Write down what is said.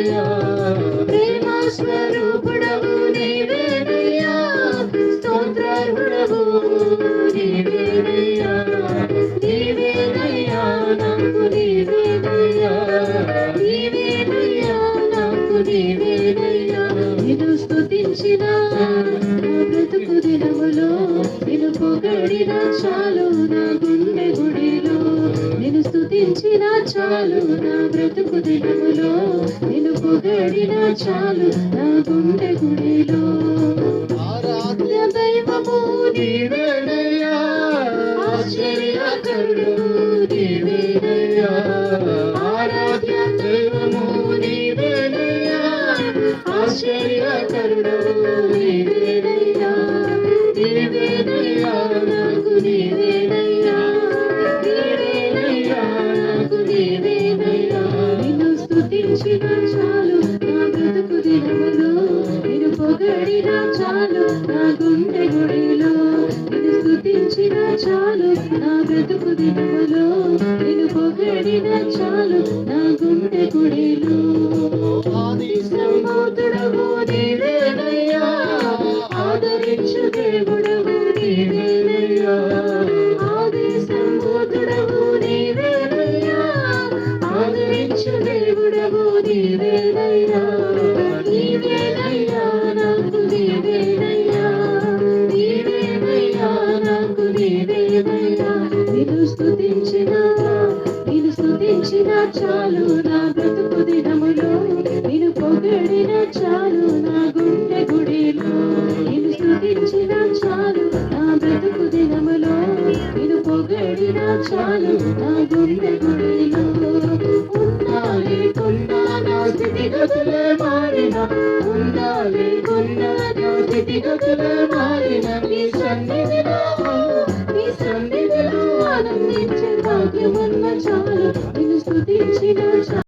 నీవేనయ్యా, ప్రేమ స్వరూపుడవు నీవేనయ్యా, స్తోత్రార్హుడవు నీవేనయ్యా, నీవేనయ్యా నాకు నీవేనయ్యా, నీవేనయ్యా నాకు నీవేనయ్యా. నిన్ను స్తుతించిన నా బ్రతుకు దినములో, నిన్ను పొగడిన చాలు నా గుండె గుడిలో, నిన్ను స్తుతించిన చాలు నా బ్రతుకు దినములో, నిన్ను పొగడిన చాలు నా గుండె గుడిలో. ఆరాధ్య దైవము నీవేనయ్యా, ఆశ్చర్యకరుడు నీవేనయ్యా, ఆరాధ్య దైవము నీవేనయ్యా, ఆశ్చర్యకరుడు నీవేనయ్యా, నీవేనయ్యా నాకు నీవేనయ్యా, నీవేనయ్యా నాకు నీవేనయ్యా. నిన్ను స్తుతించిన చాలు నా బ్రతుకు దినములో, నిన్ను పొగడిన చాలు నా గుండె గుడిలో, నిన్ను స్తుతించిన చాలు నా బ్రతుకు దినములో, నిన్ను పొగడిన చాలు నా గుండె గుడిలో. ఆది సంభూతుడవు నీవేనయ్యా, ఆదరించు దేవుడవు నీవేనయ్యా, ఆది సంభూతుడవు నీవేనయ్యా, ఆదరించు దేవుడవు నీవేనయ్యా, నీవేనయ్యా నాకు నీవేనయ్యా, నీవేనయ్యా నాకు నీవేనయ్యా. నిన్ను స్తుతించిన చాలు నా బ్రతుకు దినములో, నిన్ను పొగడిన చాలు నా గుండె గుడిలో, నిన్ను స్తుతించిన చాలు నా బ్రతుకు దినములో, నిన్ను పొగడిన చాలు నా గుండె గుడిలో. ఉన్నా లేకున్నా నా స్థితిగతులే మారిన, ఉన్నా లేకున్నా నా స్థితిగతులే మారిన, నీ సన్నిధిలో ఆనందించే భాగ్యమున్న చాలు, నిన్ను స్తుతించిన